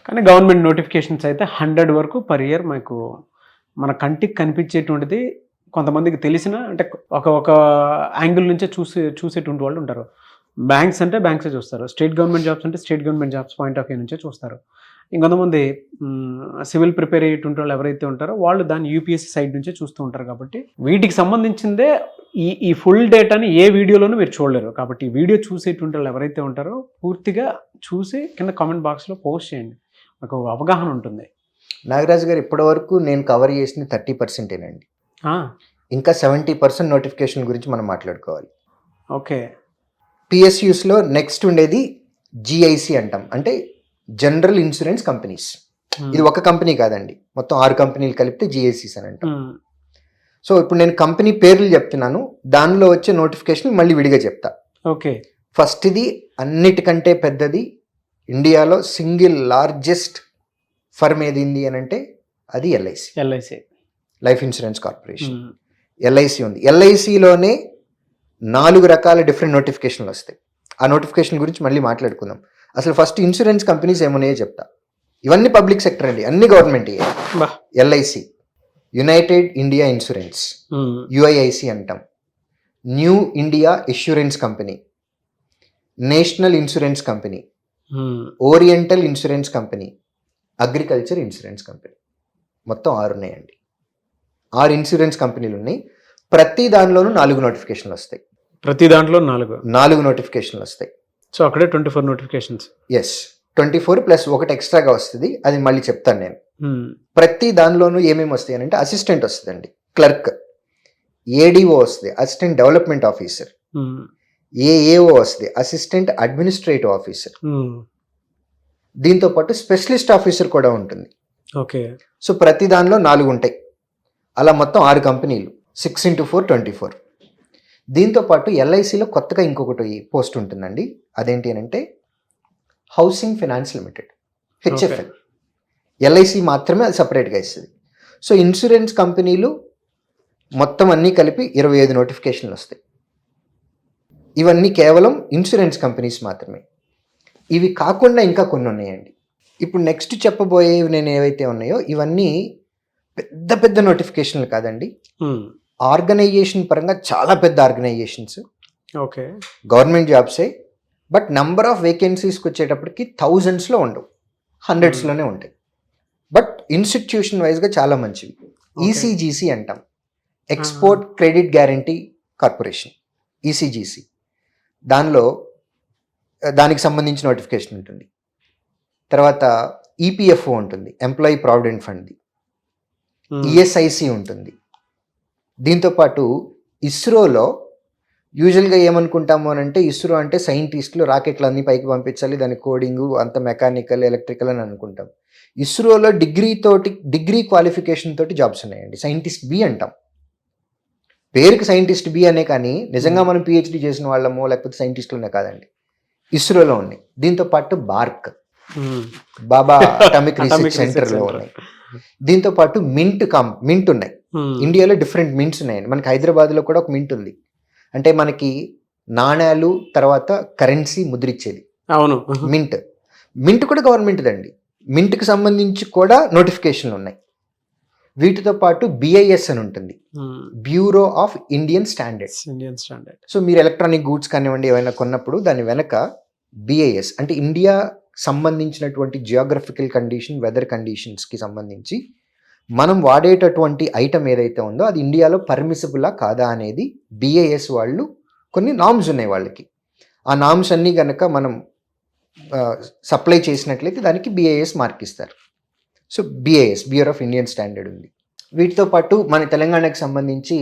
కానీ government notifications అయితే 100 వరకు పర్ ఇయర్ మనకు మన కంటికి కనిపించేటువంటిది కొంతమందికి తెలిసిన అంటే ఒక యాంగిల్ నుంచే చూసేటువంటి వాళ్ళు ఉంటారు. బ్యాంక్స్ అంటే బ్యాంక్సే చూస్తారు. స్టేట్ గవర్నమెంట్ జాబ్స్ అంటే state government jobs point of view నుంచే చూస్తారు. ఇంకొంతమంది సివిల్ ప్రిపేర్ అయ్యేటువంటి వాళ్ళు ఎవరైతే ఉంటారో వాళ్ళు దాన్ని యూపీఎస్సీ సైడ్ నుంచే చూస్తూ ఉంటారు. కాబట్టి వీటికి సంబంధించిందే ఈ ఫుల్ డేటాని ఏ వీడియోలోనూ మీరు చూడలేరు. కాబట్టి ఈ వీడియో చూసేటువంటి వాళ్ళు ఎవరైతే ఉంటారో పూర్తిగా చూసి కింద కామెంట్ బాక్స్లో పోస్ట్ చేయండి, నాకు అవగాహన ఉంటుంది. నాగరాజు గారు, ఇప్పటి వరకు నేను కవర్ చేసిన 30%ఏనండి. ఇంకా 70% నోటిఫికేషన్ గురించి మనం మాట్లాడుకోవాలి. ఓకే. పిఎస్యూస్లో నెక్స్ట్ ఉండేది జిఐసి అంటాం, అంటే జనరల్ ఇన్సూరెన్స్ కంపెనీస్. ఇది ఒక కంపెనీ కాదండి, మొత్తం 6 కంపెనీలు కలిపితే జిఐసిస్ అని అంటాం. సో ఇప్పుడు నేను కంపెనీ పేర్లు చెప్తున్నాను, దానిలో వచ్చే నోటిఫికేషన్ మళ్ళీ విడిగా చెప్తా. ఓకే. ఫస్ట్ ఇది అన్నిటికంటే పెద్దది, ఇండియాలో సింగిల్ లార్జెస్ట్ ఫర్మ్ ఏది అని అంటే అది LIC, life insurance corporation. LIC ఉంది. ఎల్ఐసిలోనే 4 రకాల డిఫరెంట్ నోటిఫికేషన్లు వస్తాయి. ఆ నోటిఫికేషన్ గురించి మళ్ళీ మాట్లాడుకుందాం. అసలు ఫస్ట్ ఇన్సూరెన్స్ కంపెనీస్ ఏమున్నాయో చెప్తా. ఇవన్నీ పబ్లిక్ సెక్టర్ అండి, అన్ని government. LIC, United India Insurance, UIIC అంటాం. New India Insurance Company, National Insurance Company, Oriental Insurance Company, Agriculture Insurance Company. మొత్తం 6 ఉన్నాయండి. 6 ఇన్సూరెన్స్ కంపెనీలు ఉన్నాయి. ప్రతి దానిలోనూ 4 నోటిఫికేషన్లు వస్తాయి. ప్రతి దాంట్లో 4 నోటిఫికేషన్లు వస్తాయి. సో అక్కడే 24 నోటిఫికేషన్స్. ఎస్, 24 ప్లస్ ఒకటి ఎక్స్ట్రాగా వస్తుంది, అది మళ్ళీ చెప్తాను నేను. ప్రతి దానిలోనూ ఏమేమి వస్తాయి అని అంటే అసిస్టెంట్ వస్తుందండి, క్లర్క్, ఏడిఓ వస్తుంది, అసిస్టెంట్ డెవలప్మెంట్ ఆఫీసర్, ఏఏఓ వస్తుంది, అసిస్టెంట్ అడ్మినిస్ట్రేటివ్ ఆఫీసర్. దీంతో పాటు స్పెషలిస్ట్ ఆఫీసర్ కూడా ఉంటుంది. ఓకే. సో ప్రతి దానిలో 4 ఉంటాయి. అలా మొత్తం 6 కంపెనీలు, 6 × 4 24. దీంతో పాటు ఎల్ఐసిలో కొత్తగా ఇంకొకటి పోస్ట్ ఉంటుందండి. అదేంటి అని అంటే housing finance limited, HFL. LIC మాత్రమే అది సపరేట్గా ఇస్తుంది. సో ఇన్సూరెన్స్ కంపెనీలు మొత్తం అన్నీ కలిపి 25 నోటిఫికేషన్లు వస్తాయి. ఇవన్నీ కేవలం ఇన్సూరెన్స్ కంపెనీస్ మాత్రమే. ఇవి కాకుండా ఇంకా కొన్ని ఉన్నాయండి. ఇప్పుడు నెక్స్ట్ చెప్పబోయేవి నేను ఏవైతే ఉన్నాయో ఇవన్నీ పెద్ద పెద్ద నోటిఫికేషన్లు కాదండి, ఆర్గనైజేషన్ పరంగా చాలా పెద్ద ఆర్గనైజేషన్స్. ఓకే. గవర్నమెంట్ జాబ్సే, బట్ నంబర్ ఆఫ్ వేకెన్సీస్కి వచ్చేటప్పటికి థౌజండ్స్లో ఉండవు, హండ్రెడ్స్లోనే ఉంటాయి. బట్ ఇన్స్టిట్యూషన్ వైజ్గా చాలా మంచివి. ఈసీజీసీ అంటాం, export credit guarantee corporation, ECGC. దానికి సంబంధించిన నోటిఫికేషన్ ఉంటుంది. తర్వాత ఈపీఎఫ్ఓ ఉంటుంది, ఎంప్లాయీ ప్రావిడెంట్ ఫండ్ది. ఈఎస్ఐసి ఉంటుంది. దీంతోపాటు ఇస్రోలో యూజువల్గా ఏమనుకుంటాము అని అంటే, ఇస్రో అంటే సైంటిస్టులు రాకెట్లు అన్నీ పైకి పంపించాలి, దాని కోడింగు అంత మెకానికల్ ఎలక్ట్రికల్ అని అనుకుంటాం. ఇస్రోలో డిగ్రీ క్వాలిఫికేషన్ తోటి జాబ్స్ ఉన్నాయండి. సైంటిస్ట్ బి అంటాం, పేరుకి సైంటిస్ట్ బి అనే, కానీ నిజంగా మనం పిహెచ్డి చేసిన వాళ్ళమో లేకపోతే సైంటిస్టులనే కాదండి, ఇస్రోలో ఉన్నాయి. దీంతో పాటు బార్క్, బాబా అటామిక్ రీసెర్చ్ సెంటర్లో ఉన్నాయి. దీంతో పాటు మింట్ ఉన్నాయి. ఇండియాలో డిఫరెంట్ మింట్స్ ఉన్నాయండి. మనకి హైదరాబాద్లో కూడా ఒక మింట్ ఉంది, అంటే మనకి నాణ్యాలు తర్వాత కరెన్సీ ముద్రించేది. అవును, మింట్ కూడా గవర్నమెంట్ దండి. మింట్కి సంబంధించి కూడా నోటిఫికేషన్లు ఉన్నాయి. వీటితో పాటు బిఐఎస్ అని ఉంటుంది, bureau of Indian standard. So మీరు ఎలక్ట్రానిక్ గూడ్స్ కానివ్వండి ఏమైనా కొన్నప్పుడు దాని వెనక బిఐఎస్ అంటే ఇండియా సంబంధించినటువంటి జియోగ్రఫికల్ కండిషన్, వెదర్ కండిషన్స్కి సంబంధించి మనం వాడేటటువంటి ఐటమ్ ఏదైతే ఉందో అది ఇండియాలో పర్మిసిబులా కాదా అనేది బిఐఎస్ వాళ్ళు కొన్ని నామ్స్ ఉన్నాయి వాళ్ళకి. ఆ నామ్స్ అన్నీ కనుక మనం సప్లై చేసినట్లయితే దానికి బిఐఎస్ మార్క్ ఇస్తారు. So BIS, bureau of Indian standard ఉంది. వీటితో పాటు మన తెలంగాణకి సంబంధించి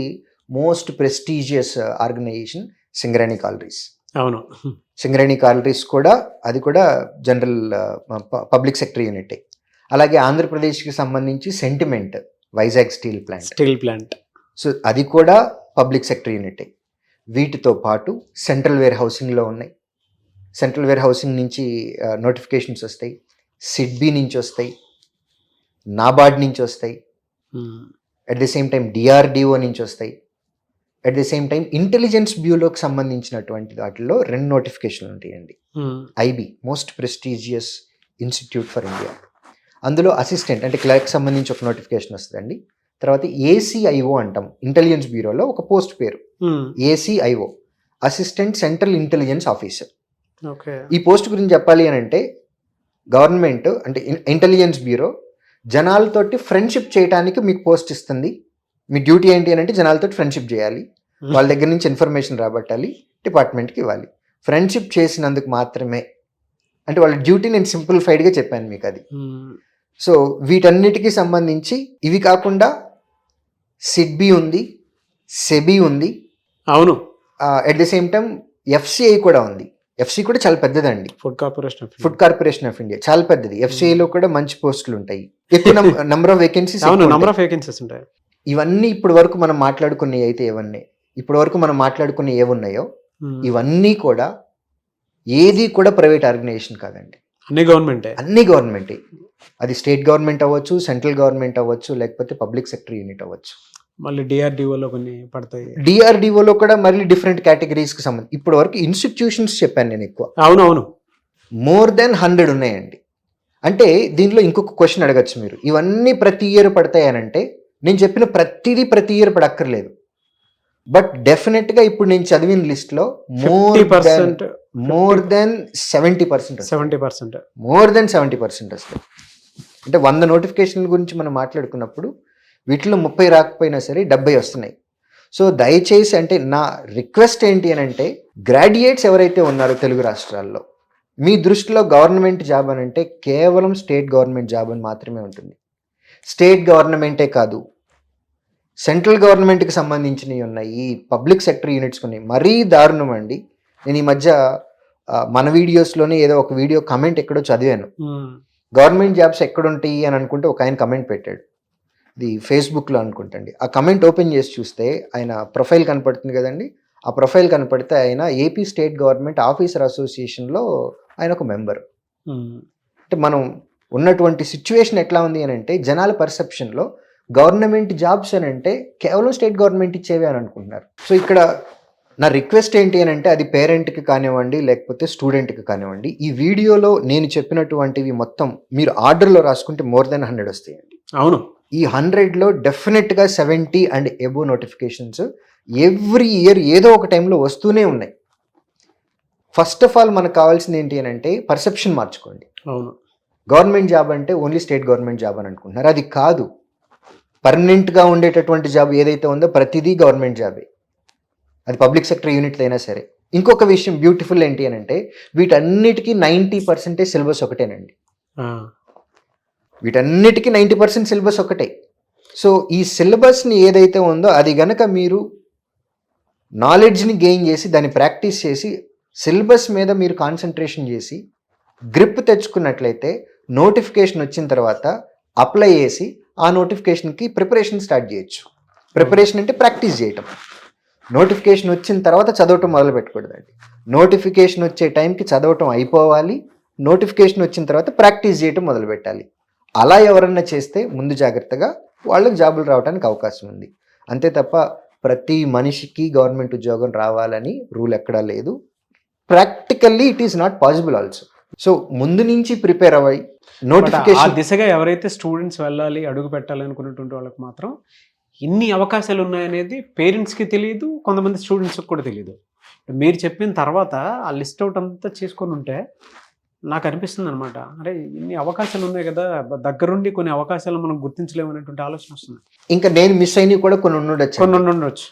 most prestigious organisation Singareni collieries. అవును, సింగరేణి కాలరీస్ కూడా అది కూడా జనరల్ పబ్లిక్ సెక్టర్ యూనిటే. అలాగే ఆంధ్రప్రదేశ్కి సంబంధించి sentiment, Vizag steel plant. So అది కూడా పబ్లిక్ సెక్టర్ యూనిటే. వీటితో పాటు సెంట్రల్ వేర్ హౌసింగ్లో ఉన్నాయి. సెంట్రల్ వేర్ హౌసింగ్ నుంచి నోటిఫికేషన్స్ వస్తాయి, సిడ్బీ నుంచి వస్తాయి, నాబార్డ్ నుంచి వస్తాయి, at the same time DRDO నుంచి వస్తాయి, at the same time intelligence బ్యూరోకి సంబంధించినటువంటి వాటిల్లో 2 నోటిఫికేషన్లు ఉంటాయండి. IB, most prestigious institute for India. అందులో అసిస్టెంట్ అంటే క్లర్క్ సంబంధించి ఒక నోటిఫికేషన్ వస్తుందండి. తర్వాత ఏసీఐఓ అంటాం, ఇంటెలిజెన్స్ బ్యూరోలో ఒక పోస్ట్ పేరు ACIO, assistant central intelligence officer. Okay. ఈ పోస్ట్ గురించి చెప్పాలి అని అంటే గవర్నమెంట్ అంటే ఇంటెలిజెన్స్ బ్యూరో జనాలతోటి ఫ్రెండ్షిప్ చేయడానికి మీకు పోస్ట్ ఇస్తుంది. మీ డ్యూటీ ఏంటి అని అంటే జనాలతో ఫ్రెండ్షిప్ చేయాలి, వాళ్ళ దగ్గర నుంచి ఇన్ఫర్మేషన్ రాబట్టాలి, డిపార్ట్మెంట్కి ఇవ్వాలి. ఫ్రెండ్షిప్ చేసినందుకు మాత్రమే అంటే వాళ్ళ డ్యూటీ నేను సింప్లిఫైడ్గా చెప్పాను మీకు అది. సో వీటన్నిటికీ సంబంధించి ఇవి కాకుండా సిడ్బి ఉంది, సెబి ఉంది, అవును, at the same time FCI కూడా ఉంది. ఎఫ్సి కూడా చాలా పెద్దదండి, ఫుడ్ కార్పొరేషన్ ఆఫ్ ఇండియా చాలా పెద్దది. ఎఫ్సిఐలో కూడా మంచి పోస్టులు ఉంటాయి, ఎక్కువ నెంబర్ ఆఫ్ వేకెన్సీస్ ఉంటాయి. ఇవన్నీ ఇప్పటి వరకు మనం మాట్లాడుకునే అయితే ఏమున్నాయో ఇవన్నీ కూడా ఏది కూడా ప్రైవేట్ ఆర్గనైజేషన్ కాదండి, అన్ని గవర్నమెంటే. అది స్టేట్ గవర్నమెంట్ అవ్వచ్చు, సెంట్రల్ గవర్నమెంట్ అవ్వచ్చు, లేకపోతే పబ్లిక్ సెక్టర్ యూనిట్ అవ్వచ్చు. మళ్ళీ డిఆర్డిఓలో కొన్ని పడతాయి. డిఆర్డిఓలో కూడా మళ్ళీ డిఫరెంట్ కేటగిరీస్కి సంబంధించి ఇప్పటి వరకు ఇన్స్టిట్యూషన్స్ చెప్పాను నేను ఎక్కువ. అవునవును, మోర్ దెన్ 100 ఉన్నాయండి. అంటే దీంట్లో ఇంకొక క్వశ్చన్ అడగచ్చు మీరు, ఇవన్నీ ప్రతి ఇయర్ పడతాయనంటే నేను చెప్పిన ప్రతి ఇయర్ పడక్కర్లేదు. బట్ డెఫినెట్గా ఇప్పుడు నేను చదివిన లిస్ట్లో మోర్ దెన్ 70%. మోర్ దెన్ 70% అసలు. అంటే 100 నోటిఫికేషన్ల గురించి మనం మాట్లాడుకున్నప్పుడు వీటిలో 30 రాకపోయినా సరే 70 వస్తున్నాయి. సో దయచేసి అంటే నా రిక్వెస్ట్ ఏంటి అని అంటే గ్రాడ్యుయేట్స్ ఎవరైతే ఉన్నారో తెలుగు రాష్ట్రాల్లో మీ దృష్టిలో గవర్నమెంట్ జాబ్ అని అంటే కేవలం స్టేట్ గవర్నమెంట్ జాబ్ అని మాత్రమే ఉంటుంది. స్టేట్ గవర్నమెంటే కాదు, సెంట్రల్ గవర్నమెంట్కి సంబంధించినవి ఉన్నాయి, పబ్లిక్ సెక్టర్ యూనిట్స్ ఉన్నాయి. మరీ దారుణం అండి. నేను ఈ మధ్య మన వీడియోస్లోనే ఏదో ఒక వీడియో కమెంట్ ఎక్కడో చదివాను, గవర్నమెంట్ జాబ్స్ ఎక్కడుంటాయి అని అనుకుంటే ఒక ఆయన కమెంట్ పెట్టాడు, ఇది ఫేస్బుక్లో అనుకుంటండి. ఆ కమెంట్ ఓపెన్ చేసి చూస్తే ఆయన ప్రొఫైల్ కనపడుతుంది కదండి, ఆ ప్రొఫైల్ కనపడితే ఆయన ఏపీ స్టేట్ గవర్నమెంట్ ఆఫీసర్ అసోసియేషన్లో ఆయన ఒక మెంబర్. అంటే మనం ఉన్నటువంటి సిచ్యువేషన్ ఎట్లా ఉంది అని అంటే జనాల పర్సెప్షన్లో గవర్నమెంట్ జాబ్స్ అని అంటే కేవలం స్టేట్ గవర్నమెంట్ ఇచ్చేవి అని అనుకుంటున్నారు. సో ఇక్కడ నా రిక్వెస్ట్ ఏంటి అని అంటే అది పేరెంట్కి కానివ్వండి లేకపోతే స్టూడెంట్కి కానివ్వండి, ఈ వీడియోలో నేను చెప్పినటువంటివి మొత్తం మీరు ఆర్డర్లో రాసుకుంటే మోర్ దెన్ 100 వస్తాయండి. అవును, ఈ 100లో డెఫినెట్గా 70 and above notifications every year ఏదో ఒక టైంలో వస్తూనే ఉన్నాయి. ఫస్ట్ ఆఫ్ ఆల్ మనకు కావాల్సింది ఏంటి అని అంటే పర్సెప్షన్ మార్చుకోండి. అవును, గవర్నమెంట్ జాబ్ అంటే ఓన్లీ స్టేట్ గవర్నమెంట్ జాబ్ అని అనుకుంటున్నారు, అది కాదు. పర్మనెంట్గా ఉండేటటువంటి జాబ్ ఏదైతే ఉందో ప్రతిదీ గవర్నమెంట్ జాబే, అది పబ్లిక్ సెక్టర్ యూనిట్లు అయినా సరే. ఇంకొక విషయం బ్యూటిఫుల్ ఏంటి అని అంటే వీటన్నిటికీ 90% సిలబస్ ఒకటేనండి. వీటన్నిటికీ 90% సిలబస్ ఒకటే. సో ఈ సిలబస్ని ఏదైతే ఉందో అది గనక మీరు నాలెడ్జ్ని గెయిన్ చేసి దాన్ని ప్రాక్టీస్ చేసి సిలబస్ మీద మీరు కాన్సన్ట్రేషన్ చేసి గ్రిప్ తెచ్చుకున్నట్లయితే నోటిఫికేషన్ వచ్చిన తర్వాత అప్లై చేసి ఆ నోటిఫికేషన్కి ప్రిపరేషన్ స్టార్ట్ చేయొచ్చు. ప్రిపరేషన్ అంటే ప్రాక్టీస్ చేయటం. నోటిఫికేషన్ వచ్చిన తర్వాత చదవటం మొదలు పెట్టకూడదండి. నోటిఫికేషన్ వచ్చే టైంకి చదవటం అయిపోవాలి, నోటిఫికేషన్ వచ్చిన తర్వాత ప్రాక్టీస్ చేయటం మొదలు పెట్టాలి. అలా ఎవరన్నా చేస్తే ముందు జాగ్రత్తగా వాళ్ళకి జాబులు రావడానికి అవకాశం ఉంది. అంతే తప్ప ప్రతి మనిషికి గవర్నమెంట్ ఉద్యోగం రావాలని రూల్ ఎక్కడా లేదు. Practically it is not possible also. So ముందు నుంచి ప్రిపేర్ అవ్వాలి. నోటిఫికేషన్ దిశగా ఎవరైతే స్టూడెంట్స్ వెళ్ళాలి, అడుగు పెట్టాలి అనుకున్నటువంటి వాళ్ళకి మాత్రం ఇన్ని అవకాశాలు ఉన్నాయనేది పేరెంట్స్కి తెలియదు, కొంతమంది స్టూడెంట్స్కి కూడా తెలియదు. మీరు చెప్పిన తర్వాత ఆ లిస్ట్ అవుట్ అంతా చేసుకొని ఉంటే నాకు అనిపిస్తుంది అనమాట, అరే ఇన్ని అవకాశాలు ఉన్నాయి కదా, దగ్గరుండి కొన్ని అవకాశాలు మనం గుర్తించలేము అనేటువంటి ఆలోచన వస్తుంది. ఇంకా నేను మిస్ అయినవి కూడా కొన్ని ఉండొచ్చు.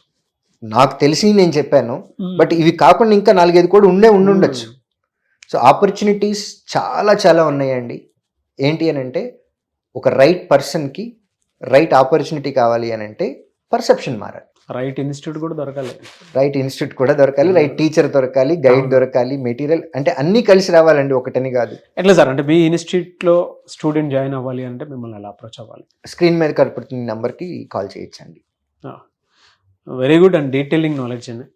నాకు తెలిసి నేను చెప్పాను, బట్ ఇవి కాకుండా ఇంకా 4-5 కూడా ఉండుండొచ్చు. సో ఆపర్చునిటీస్ చాలా చాలా ఉన్నాయండి. ఏంటి అని అంటే ఒక రైట్ పర్సన్కి రైట్ ఆపర్చునిటీ కావాలి అని అంటే పర్సెప్షన్ మారాలి. రైట్ ఇన్స్టిట్యూట్ కూడా దొరకాలి, రైట్ టీచర్ దొరకాలి, గైడ్ దొరకాలి, మెటీరియల్ అంటే అన్నీ కలిసి రావాలండి, ఒకటని కాదు. ఎట్లా సార్ అంటే మీ ఇన్స్టిట్యూట్లో స్టూడెంట్ జాయిన్ అవ్వాలి అంటే మిమ్మల్ని ఎలా అప్రోచ్ అవ్వాలి? స్క్రీన్ మీద కనపడుతున్న నెంబర్కి కాల్ చేయొచ్చండి. Very good and detailing knowledge అండి.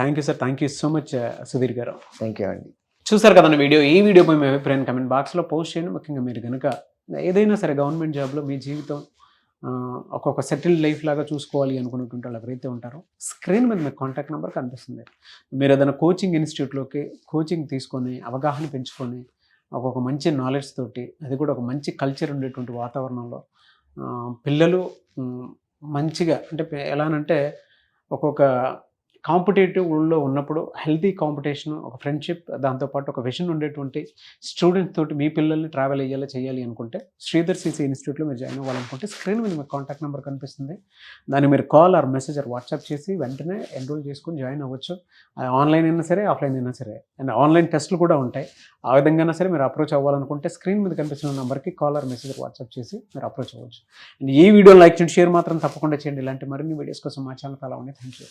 Thank you sir, thank you so much Sudheer గారు. థ్యాంక్ యూ అండి. చూసారు కదండి వీడియో. ఈ వీడియోపై మీ అభిప్రాయం కమెంట్ బాక్స్లో పోస్ట్ చేయండి. ముఖ్యంగా మీరు కనుక ఏదైనా సరే గవర్నమెంట్ జాబ్లో మీ జీవితం ఒక్కొక్క సెటిల్డ్ లైఫ్ లాగా చూసుకోవాలి అనుకున్నటువంటి వాళ్ళు ఎవరైతే ఉంటారో స్క్రీన్ మీద మీకు కాంటాక్ట్ నెంబర్ కనిపిస్తుంది. మీరు ఏదైనా కోచింగ్ ఇన్స్టిట్యూట్లోకి కోచింగ్ తీసుకొని అవగాహన పెంచుకొని ఒక్కొక్క మంచి నాలెడ్జ్ తోటి, అది కూడా ఒక మంచి కల్చర్ ఉండేటువంటి వాతావరణంలో పిల్లలు మంచిగా అంటే ఎలానంటే ఒక్కొక్క కాంపిటేటివ్ వరల్డ్లో ఉన్నప్పుడు హెల్తీ కాంపిటీషన్, ఒక ఫ్రెండ్షిప్, దాంతోపాటు ఒక విజన్ ఉండేటువంటి స్టూడెంట్స్ తోటి మీ పిల్లల్ని ట్రావెల్ చేయాలి అనుకుంటే శ్రీధర్ సిసి ఇన్స్టిట్యూట్లో మీరు జాయిన్ అవ్వాలనుకుంటే స్క్రీన్ మీద మీకు కాంటాక్ట్ నెంబర్ కనిపిస్తుంది. దాన్ని మీరు call or message or WhatsApp చేసి వెంటనే ఎన్రోల్ చేసుకుని జాయిన్ అవ్వచ్చు. అది ఆన్లైన్ అయినా సరే, ఆఫ్లైన్ అయినా సరే. అండ్ ఆన్లైన్ టెస్టులు కూడా ఉంటాయి. ఆ విధంగా సరే మీరు అప్రోచ్ అవ్వాలనుకుంటే స్క్రీన్ మీద కనిపిస్తున్న నెంబర్కి కాల్ ఆర్ మెసేజ్ వాట్సాప్ చేసి మీరు అప్రోచ్ అవ్వచ్చు. అండ్ ఈ వీడియో లైక్ చేయండి, షేర్ మాత్రం తప్పకుండా చేయండి. ఇలాంటి మరిన్ని వీడియోస్ కోసం మా ఛానల్ ఫాలో అవ్వండి. Thank you.